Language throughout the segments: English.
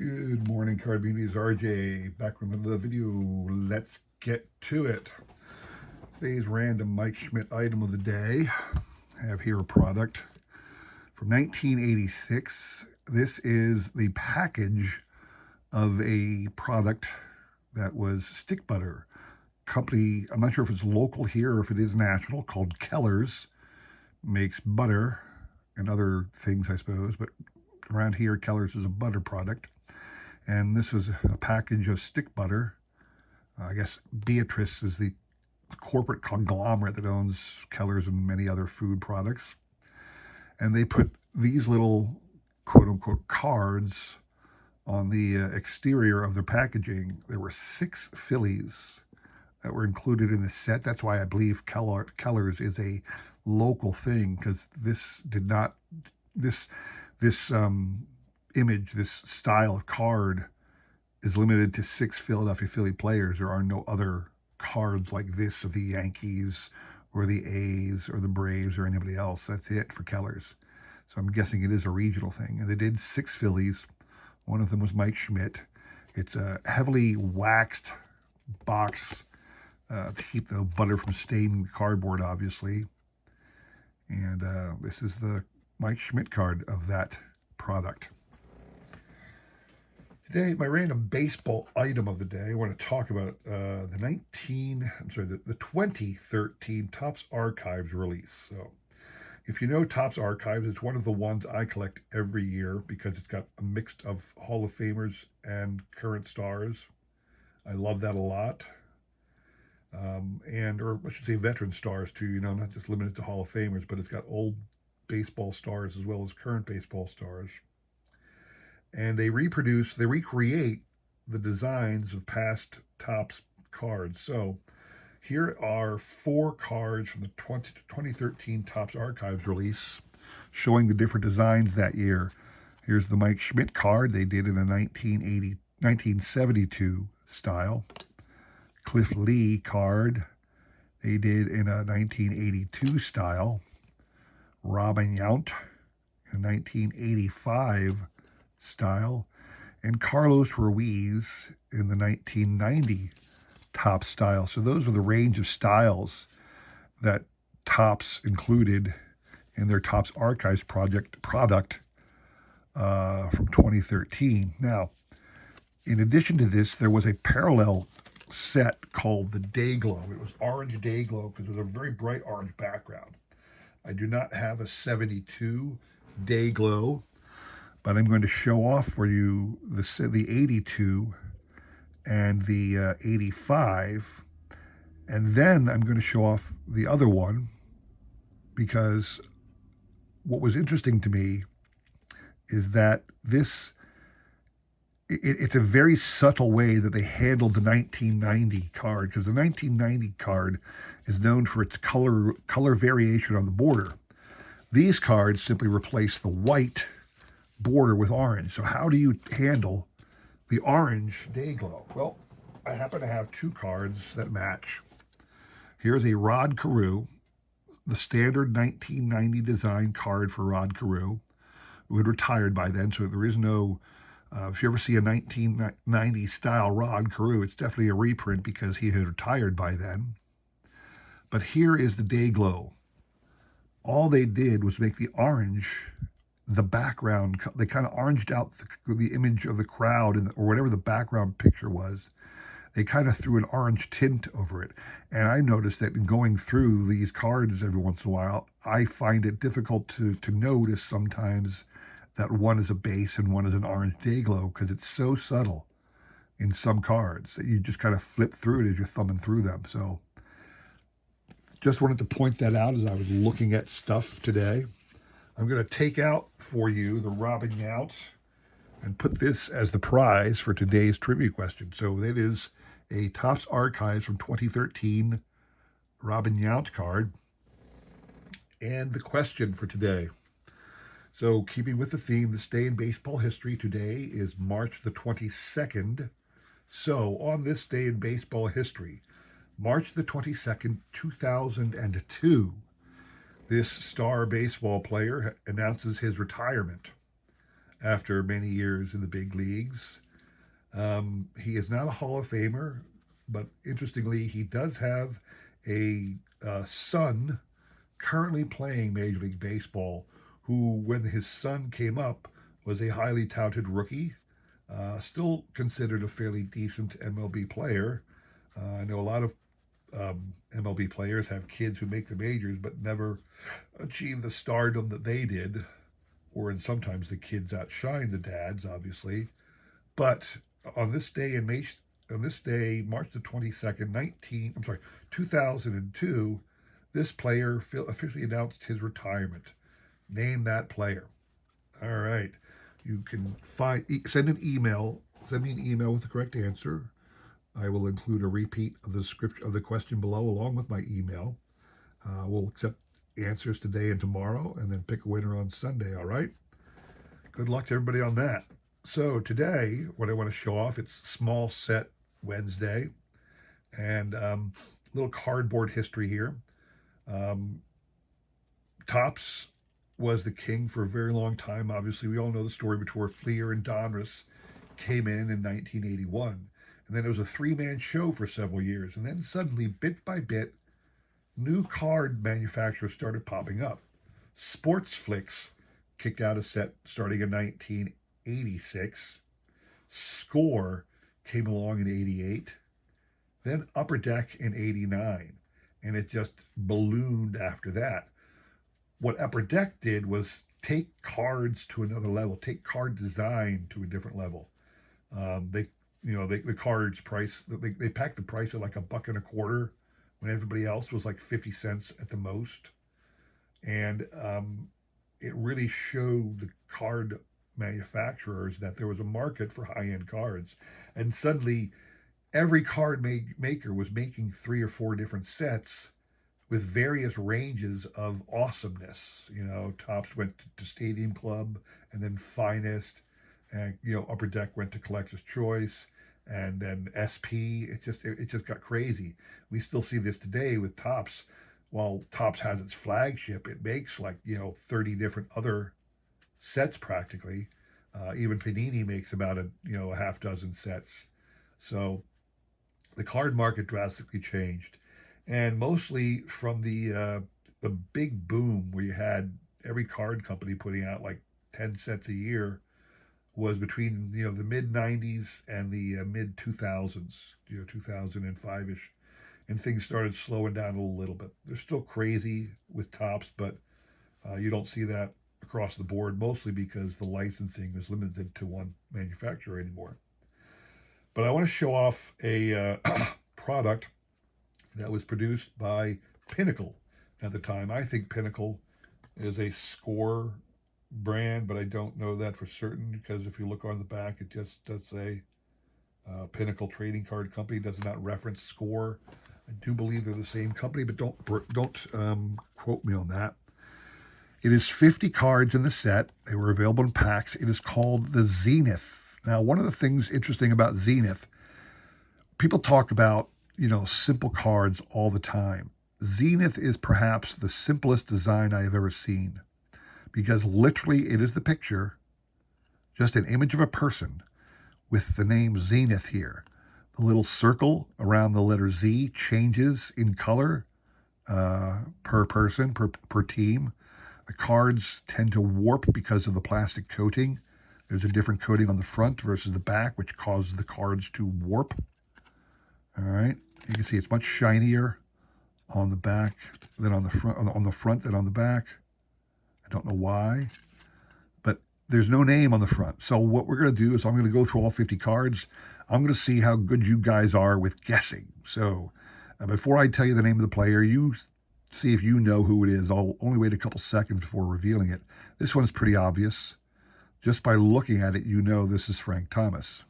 Good morning, Card Beanies. RJ back with another video. Let's get to it. Today's random Mike Schmidt item of the day. I have here a product from 1986. This is the package of a product that was stick butter. Company, I'm not sure if it's local here or if it is national, called Keller's. Makes butter and other things, I suppose, but around here, Keller's is a butter product. And this was a package of stick butter. I guess Beatrice is the corporate conglomerate that owns Keller's and many other food products. And they put these little quote-unquote cards on the exterior of their packaging. There were 6 fillies that were included in the set. That's why I believe Keller's is a local thing, because this did not, this image, this style of card is limited to 6 Philadelphia Philly players. There are no other cards like this of the Yankees or the A's or the Braves or anybody else. That's it for Keller's. So I'm guessing it is a regional thing. And they did 6 Phillies. One of them was Mike Schmidt. It's a heavily waxed box to keep the butter from staining the cardboard, obviously. And this is the Mike Schmidt card of that product. Today, my random baseball item of the day, I want to talk about the 2013 Topps Archives release. So, if you know Topps Archives, it's one of the ones I collect every year because it's got a mix of Hall of Famers and current stars. I love that a lot. Or I should say veteran stars too, not just limited to Hall of Famers, but it's got old baseball stars as well as current baseball stars. And they recreate the designs of past Topps cards. So here are 4 cards from the 2013 Topps Archives release showing the different designs that year. Here's the Mike Schmidt card they did in a 1972 style. Cliff Lee card they did in a 1982 style. Robin Yount in a 1985 style, and Carlos Ruiz in the 1990 Topps style. So those are the range of styles that Topps included in their Topps Archives product from 2013. Now, in addition to this, there was a parallel set called the Day Glow. It was orange Day Glow because it was a very bright orange background. I do not have a 72 Day Glow, but I'm going to show off for you the 82 and the 85. And then I'm going to show off the other one, because what was interesting to me is that it's a very subtle way that they handled the 1990 card, because the 1990 card is known for its color variation on the border. These cards simply replace the white border with orange. So how do you handle the orange Day Glow? Well, I happen to have 2 cards that match. Here's a Rod Carew, the standard 1990 design card for Rod Carew, who had retired by then, so there is no if you ever see a 1990 style Rod Carew, it's definitely a reprint because he had retired by then. But here is the Day Glow. All they did was make the orange the background. They kind of oranged out the image of the crowd or whatever the background picture was. They kind of threw an orange tint over it. And I noticed that in going through these cards every once in a while, I find it difficult to notice sometimes that one is a base and one is an orange Day Glow, because it's so subtle in some cards that you just kind of flip through it as you're thumbing through them. So just wanted to point that out as I was looking at stuff today. I'm going to take out for you the Robin Yount and put this as the prize for today's trivia question. So it is a Topps Archives from 2013 Robin Yount card. And the question for today. So keeping with the theme, this day in baseball history, today is March the 22nd. So on this day in baseball history, March the 22nd, 2002, this star baseball player announces his retirement after many years in the big leagues. He is not a Hall of Famer, but interestingly, he does have a son currently playing Major League Baseball, who, when his son came up, was a highly touted rookie, still considered a fairly decent MLB player. I know a lot of MLB players have kids who make the majors but never achieve the stardom that they did, or and sometimes the kids outshine the dads, obviously. But on this day March the 22nd, 2002, this player officially announced his retirement. Name that player. All right. You can send me an email with the correct answer. I will include a repeat of the description of the question below along with my email. We'll accept answers today and tomorrow and then pick a winner on Sunday, all right? Good luck to everybody on that. So today, what I want to show off, it's Small Set Wednesday, and little cardboard history here. Topps was the king for a very long time. Obviously, we all know the story before Fleer and Donruss came in 1981. And then it was a three-man show for several years. And then suddenly, bit by bit, new card manufacturers started popping up. Sports Flicks kicked out a set starting in 1986. Score came along in 88. Then Upper Deck in 89. And it just ballooned after that. What Upper Deck did was take cards to another level, take card design to a different level. The cards price, they packed the price at like $1.25 when everybody else was like 50 cents at the most. And it really showed the card manufacturers that there was a market for high-end cards. And suddenly every card maker was making 3 or 4 different sets with various ranges of awesomeness. Topps went to Stadium Club and then Finest, and Upper Deck went to Collector's Choice, and then SP. It just got crazy. We still see this today with Topps. While Topps has its flagship, it makes 30 different other sets practically. Even Panini makes about a half dozen sets. So the card market drastically changed, and mostly from the big boom where you had every card company putting out like 10 sets a year was between the mid 90s and the mid 2000s, 2005ish, and things started slowing down a little bit. They're still crazy with Topps, but you don't see that across the board, mostly because the licensing is limited to one manufacturer anymore. But I want to show off a product that was produced by Pinnacle at the time. I think Pinnacle is a Score brand, but I don't know that for certain, because if you look on the back, it just does say Pinnacle Trading Card Company. It does not reference Score. I do believe they're the same company, but don't quote me on that. It is 50 cards in the set. They were available in packs. It is called the Zenith. Now, one of the things interesting about Zenith, people talk about, simple cards all the time. Zenith is perhaps the simplest design I have ever seen, because literally it is the picture, just an image of a person with the name Zenith here. The little circle around the letter Z changes in color per person, per team. The cards tend to warp because of the plastic coating. There's a different coating on the front versus the back, which causes the cards to warp. All right, you can see it's much shinier on the back than on the front, on the front than on the back. I don't know why, but there's no name on the front. So what we're going to do is I'm going to go through all 50 cards. I'm going to see how good you guys are with guessing. So before I tell you the name of the player, you see if you know who it is. I'll only wait a couple seconds before revealing it. This one's pretty obvious. Just by looking at it, this is Frank Thomas.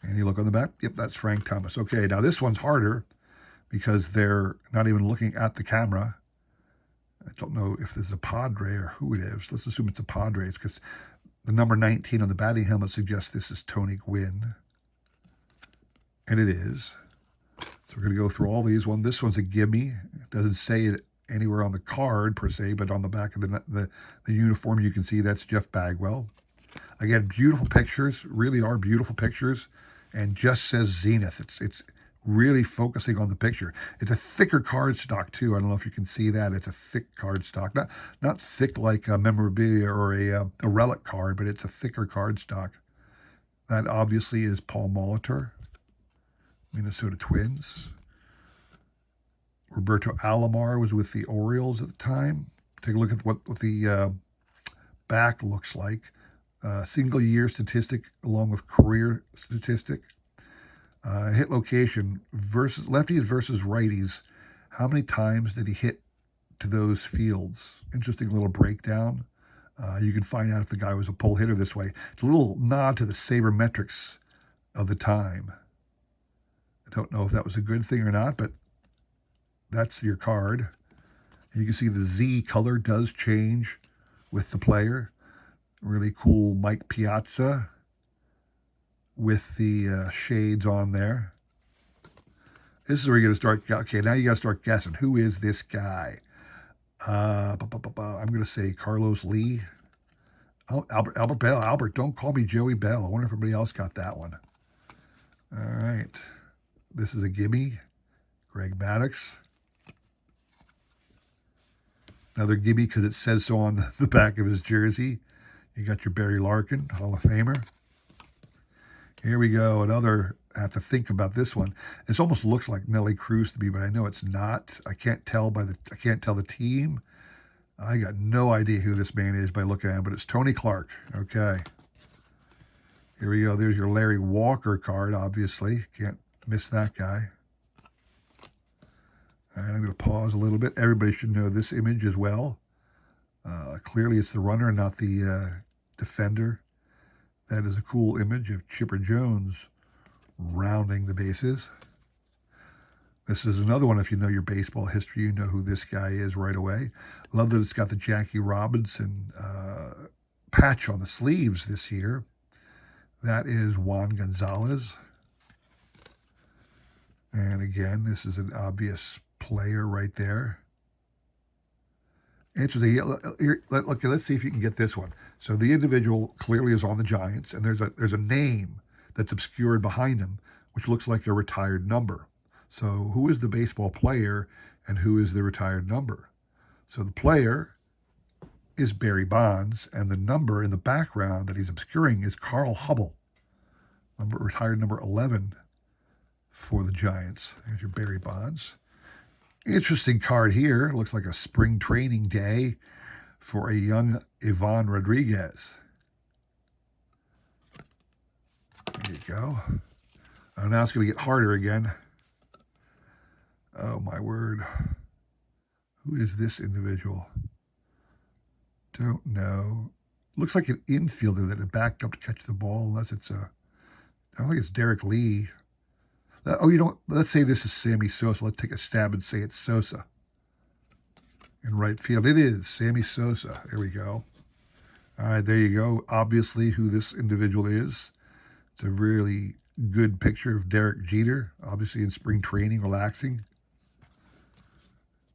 And you look on the back, yep, that's Frank Thomas. Okay, now this one's harder because they're not even looking at the camera. I don't know if this is a Padre or who it is. Let's assume it's a Padres because the number 19 on the batting helmet suggests this is Tony Gwynn. And it is. So we're going to go through all these. This one's a gimme. It doesn't say it anywhere on the card per se, but on the back of the uniform you can see that's Jeff Bagwell. Again, beautiful pictures, really are beautiful pictures, and just says Zenith. It's really focusing on the picture. It's a thicker cardstock too. I don't know if you can see that. It's a thick cardstock, not thick like a memorabilia or a relic card, but it's a thicker cardstock. That obviously is Paul Molitor, Minnesota Twins. Roberto Alomar was with the Orioles at the time. Take a look at what the back looks like. Single year statistic along with career statistic. Hit location versus lefties versus righties. How many times did he hit to those fields? Interesting little breakdown. You can find out if the guy was a pull hitter this way. It's a little nod to the sabermetrics of the time. I don't know if that was a good thing or not, but that's your card. You can see the Z color does change with the player. Really cool Mike Piazza with the shades on there. This is where you're going to start. Okay, now you got to start guessing. Who is this guy? I'm going to say Carlos Lee. Oh, Albert Bell. Albert, don't call me Joey Bell. I wonder if everybody else got that one. All right. This is a gimme. Greg Maddux. Another gimme because it says so on the back of his jersey. You got your Barry Larkin, Hall of Famer. Here we go. Another, I have to think about this one. This almost looks like Nelly Cruz to me, but I know it's not. I can't tell the team. I got no idea who this man is by looking at him, but it's Tony Clark. Okay. Here we go. There's your Larry Walker card, obviously. Can't miss that guy. All right, I'm going to pause a little bit. Everybody should know this image as well. Clearly it's the runner, not the defender. That is a cool image of Chipper Jones rounding the bases. This is another one. If you know your baseball history, you know who this guy is right away. Love that it's got the Jackie Robinson patch on the sleeves this year. That is Juan Gonzalez. And again, this is an obvious player right there. Interesting. Here, let's see if you can get this one. So the individual clearly is on the Giants, and there's a name that's obscured behind him, which looks like a retired number. So who is the baseball player, and who is the retired number? So the player is Barry Bonds, and the number in the background that he's obscuring is Carl Hubble, retired number 11 for the Giants. There's your Barry Bonds. Interesting card here. Looks like a spring training day for a young Ivan Rodriguez. There you go. Oh, now it's going to get harder again. Oh, my word. Who is this individual? Don't know. Looks like an infielder that had backed up to catch the ball, unless it's I don't think it's Derek Lee. Oh, you know, let's say this is Sammy Sosa. Let's take a stab and say it's Sosa in right field. It is Sammy Sosa. There we go. All right, there you go. Obviously who this individual is. It's a really good picture of Derek Jeter, obviously in spring training, relaxing.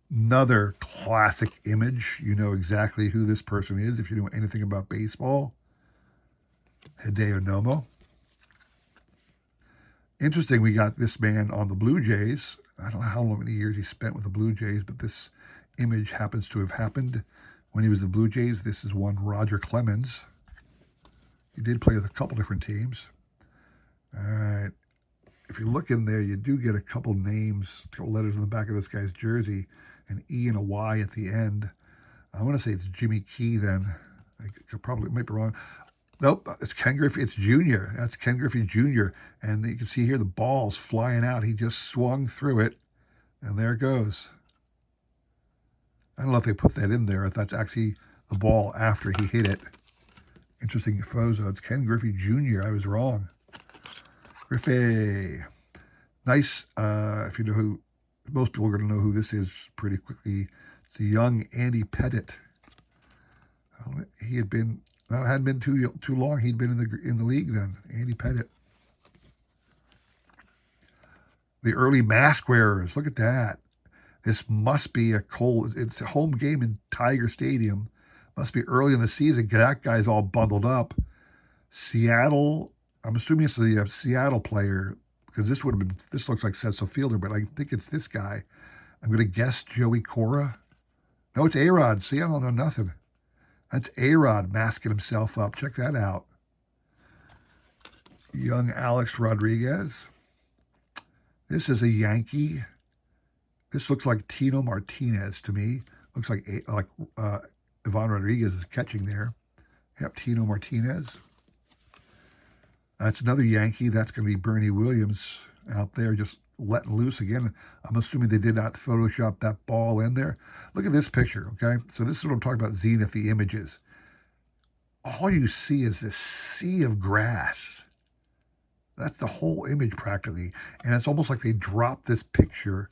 Another classic image. You know exactly who this person is if you know anything about baseball. Hideo Nomo. Interesting, we got this man on the Blue Jays. I don't know how many years he spent with the Blue Jays, but this image happens to have happened when he was the Blue Jays. This is one Roger Clemens. He did play with a couple different teams. All right. If you look in there, you do get a couple names, a couple letters on the back of this guy's jersey, an E and a Y at the end. I want to say it's Jimmy Key then. I could probably, might be wrong. Nope, it's Ken Griffey. It's Jr. That's Ken Griffey Jr. And you can see here the ball's flying out. He just swung through it, and there it goes. I don't know if they put that in there, if that's actually the ball after he hit it. Interesting photo. It's Ken Griffey Jr. I was wrong. Griffey. Nice. If you know who, most people are going to know who this is pretty quickly. It's the young Andy Pettitte. He had been... That hadn't been too long. He'd been in the league then. Andy Pettitte. The early mask wearers. Look at that. This must be it's a home game in Tiger Stadium. Must be early in the season. That guy's all bundled up. Seattle. I'm assuming it's the Seattle player because this would have been. This looks like Cecil Fielder, but I think it's this guy. I'm going to guess Joey Cora. No, it's A-Rod. See, I don't know nothing. That's A-Rod masking himself up. Check that out. Young Alex Rodriguez. This is a Yankee. This looks like Tino Martinez to me. Looks like Ivan Rodriguez is catching there. Yep, Tino Martinez. That's another Yankee. That's going to be Bernie Williams out there just letting loose again. I'm assuming they did not Photoshop that ball in there. Look at this picture, okay? So this is what I'm talking about, Zenith, the images. All you see is this sea of grass. That's the whole image practically. And it's almost like they dropped this picture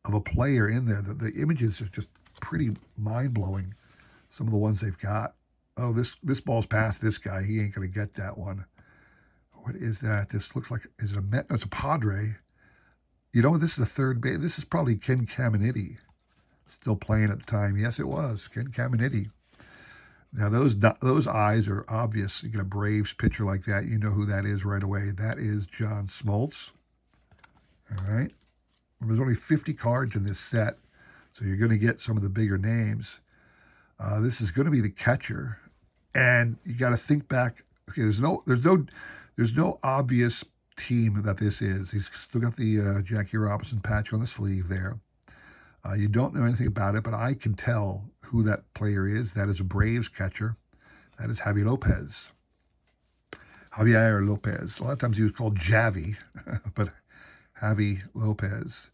of a player in there. The images are just pretty mind-blowing, some of the ones they've got. Oh, this ball's past this guy. He ain't going to get that one. What is that? This looks like, is it a Met? No, it's a Padre. You know what? This is the third base. This is probably Ken Caminiti. Still playing at the time. Yes, it was. Ken Caminiti. Now, those eyes are obvious. You get a Braves pitcher like that, you know who that is right away. That is John Smoltz. All right. There's only 50 cards in this set, so you're going to get some of the bigger names. This is going to be the catcher, and you got to think back. Okay, there's no obvious team that this is. He's still got the Jackie Robinson patch on the sleeve there. You don't know anything about it, but I can tell who that player is. That is a Braves catcher. That is Javier Lopez. Javier Lopez. A lot of times he was called Javi, but Javi Lopez.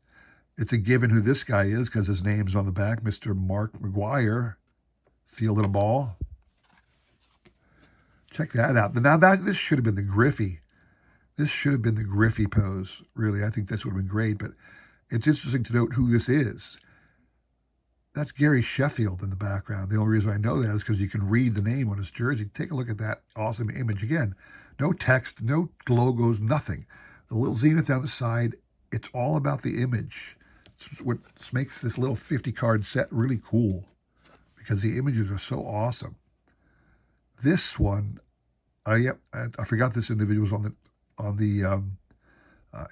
It's a given who this guy is because his name's on the back, Mr. Mark McGuire, fielding a ball. Check that out. Now this should have been the Griffey. This should have been the Griffey pose, really. I think this would have been great, but it's interesting to note who this is. That's Gary Sheffield in the background. The only reason I know that is because you can read the name on his jersey. Take a look at that awesome image. Again, no text, no logos, nothing. The little Zenith down the side, it's all about the image. It's what makes this little 50-card set really cool because the images are so awesome. This one, I forgot this individual was on the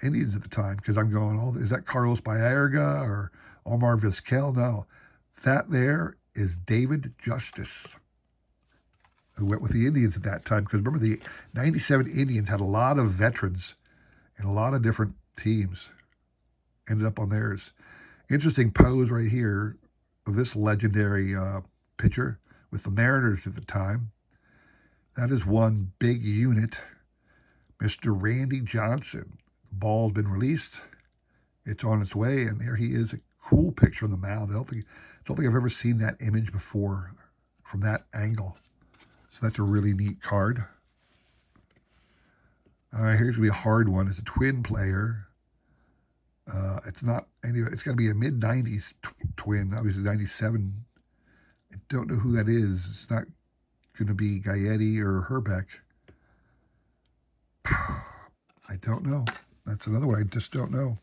Indians at the time because I'm going, oh, is that Carlos Baerga or Omar Vizquel? No. That there is David Justice, who went with the Indians at that time. Because remember, the 97 Indians had a lot of veterans and a lot of different teams. Ended up on theirs. Interesting pose right here of this legendary pitcher with the Mariners at the time. That is one big unit, Mr. Randy Johnson. The ball's been released. It's on its way, and there he is. A cool picture on the mound. I don't think I've ever seen that image before from that angle. So that's a really neat card. All right, here's going to be a hard one. It's a twin player. It's not anyway. It's got to be a mid-90s twin, obviously 97. I don't know who that is. It's not going to be Gaetti or Herbeck. I don't know. That's another one I just don't know.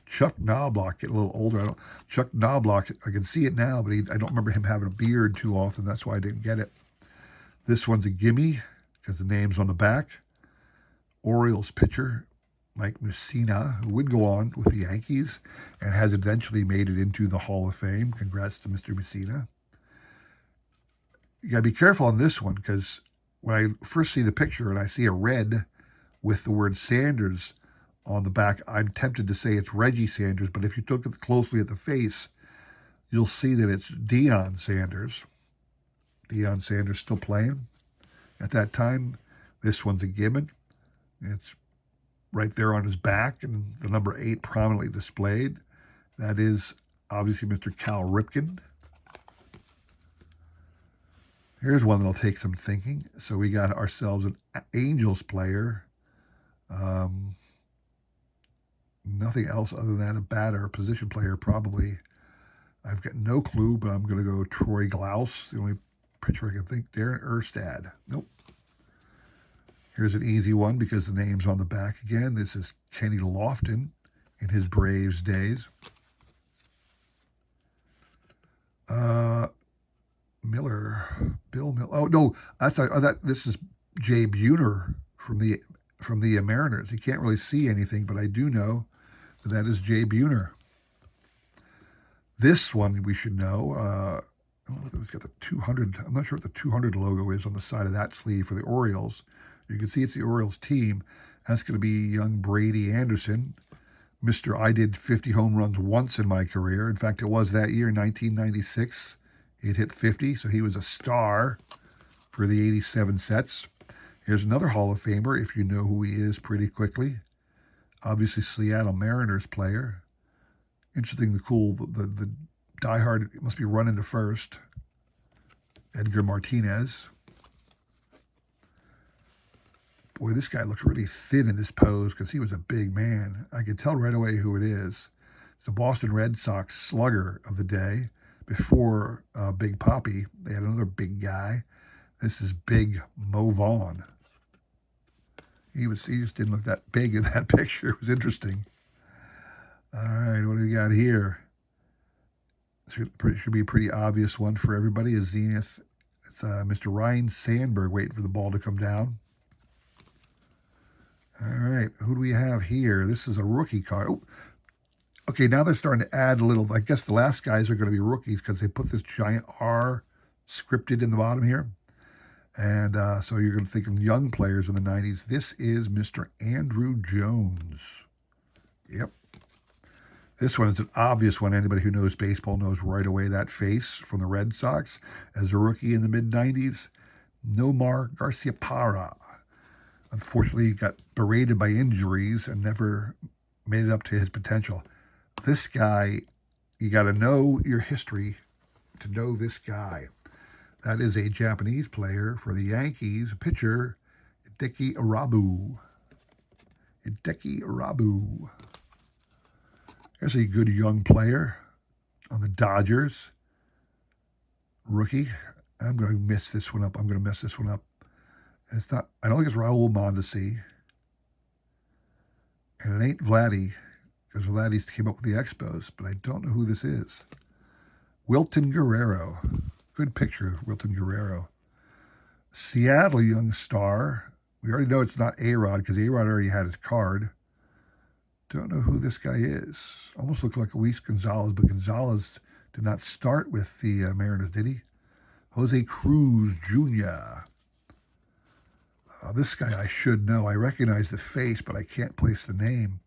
Chuck Knobloch, getting a little older. Chuck Knobloch, I can see it now, but I don't remember him having a beard too often. That's why I didn't get it. This one's a gimme because the name's on the back. Orioles pitcher, Mike Mussina, who would go on with the Yankees and has eventually made it into the Hall of Fame. Congrats to Mr. Mussina. You got to be careful on this one because when I first see the picture and I see a red with the word Sanders on the back, I'm tempted to say it's Reggie Sanders, but if you look closely at the face, you'll see that it's Deion Sanders. Deion Sanders still playing at that time. This one's a given. It's right there on his back and the number 8 prominently displayed. That is obviously Mr. Cal Ripken. Here's one that'll take some thinking. So we got ourselves an Angels player. Nothing else other than a batter, a position player probably. I've got no clue, but I'm going to go Troy Glaus. The only pitcher I can think. Darren Erstad. Nope. Here's an easy one because the name's on the back again. This is Kenny Lofton in his Braves days. Bill Miller. Oh no, this is Jay Buhner from the Mariners. You can't really see anything, but I do know that is Jay Buhner. This one we should know. I don't know if it's got the 200. I'm not sure what the 200 logo is on the side of that sleeve for the Orioles. You can see it's the Orioles team. That's going to be young Brady Anderson. Mr. I did 50 home runs once in my career. In fact, it was that year, 1996. He hit 50, so he was a star for the 87 sets. Here's another Hall of Famer, if you know who he is pretty quickly. Obviously, Seattle Mariners player. Interesting, the diehard must be running to first. Edgar Martinez. Boy, this guy looks really thin in this pose because he was a big man. I can tell right away who it is. It's the Boston Red Sox slugger of the day. Before Big Papi, they had another big guy. This is Big Mo Vaughn. He just didn't look that big in that picture. It was interesting. All right, what do we got here? Should be a pretty obvious one for everybody. A Zenith. It's Mr. Ryan Sandberg waiting for the ball to come down. All right, who do we have here? This is a rookie card. Oh, okay, now they're starting to add a little. I guess the last guys are going to be rookies because they put this giant R scripted in the bottom here. And so you're going to think of young players in the 90s. This is Mr. Andrew Jones. Yep. This one is an obvious one. Anybody who knows baseball knows right away that face from the Red Sox. As a rookie in the mid-90s, Nomar Garciaparra. Unfortunately, he got berated by injuries and never made it up to his potential. This guy, you got to know your history to know this guy. That is a Japanese player for the Yankees, pitcher, Hideki Irabu. Hideki Irabu. There's a good young player on the Dodgers. Rookie. I'm going to mess this one up. It's not, I don't think it's Raul Mondesi. And it ain't Vladdy, because Vladdy came up with the Expos, but I don't know who this is. Wilton Guerrero. Good picture of Wilton Guerrero. Seattle young star. We already know it's not A-Rod, because A-Rod already had his card. Don't know who this guy is. Almost looks like Luis Gonzalez, but Gonzalez did not start with the Mariners, did he? Jose Cruz Jr. This guy I should know. I recognize the face, but I can't place the name.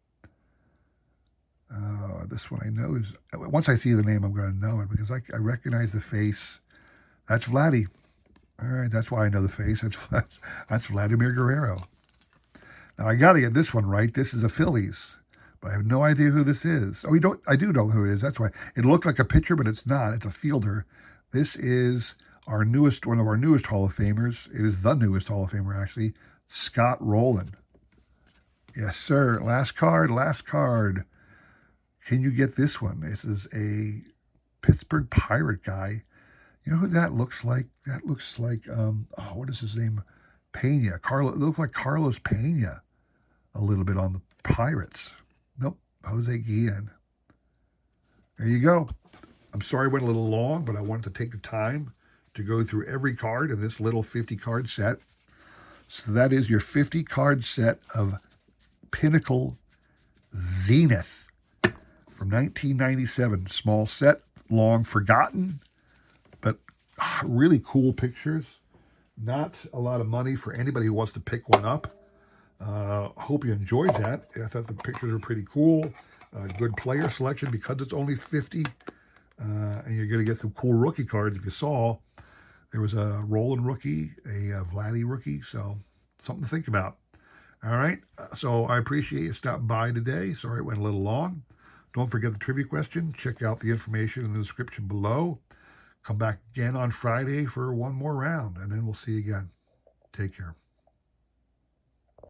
This one I know is... Once I see the name, I'm going to know it because I recognize the face. That's Vladdy. All right, that's why I know the face. That's Vladimir Guerrero. Now, I got to get this one right. This is a Phillies, but I have no idea who this is. Oh, I do know who it is. That's why. It looked like a pitcher, but it's not. It's a fielder. This is one of our newest Hall of Famers. It is the newest Hall of Famer, actually, Scott Rowland. Yes, sir. Last card. Can you get this one? This is a Pittsburgh Pirate guy. You know who that looks like? That looks like, what is his name? Pena. It looks like Carlos Pena a little bit on the Pirates. Nope, Jose Guillen. There you go. I'm sorry I went a little long, but I wanted to take the time to go through every card in this little 50-card set. So that is your 50-card set of Pinnacle Zenith from 1997. Small set, long forgotten, but really cool pictures. Not a lot of money for anybody who wants to pick one up. Hope you enjoyed that. I thought the pictures were pretty cool. Good player selection because it's only 50. And you're going to get some cool rookie cards. If you saw, there was a Roland rookie, a Vladdy rookie. So something to think about. All right. So I appreciate you stopping by today. Sorry it went a little long. Don't forget the trivia question. Check out the information in the description below. Come back again on Friday for one more round, and then we'll see you again. Take care.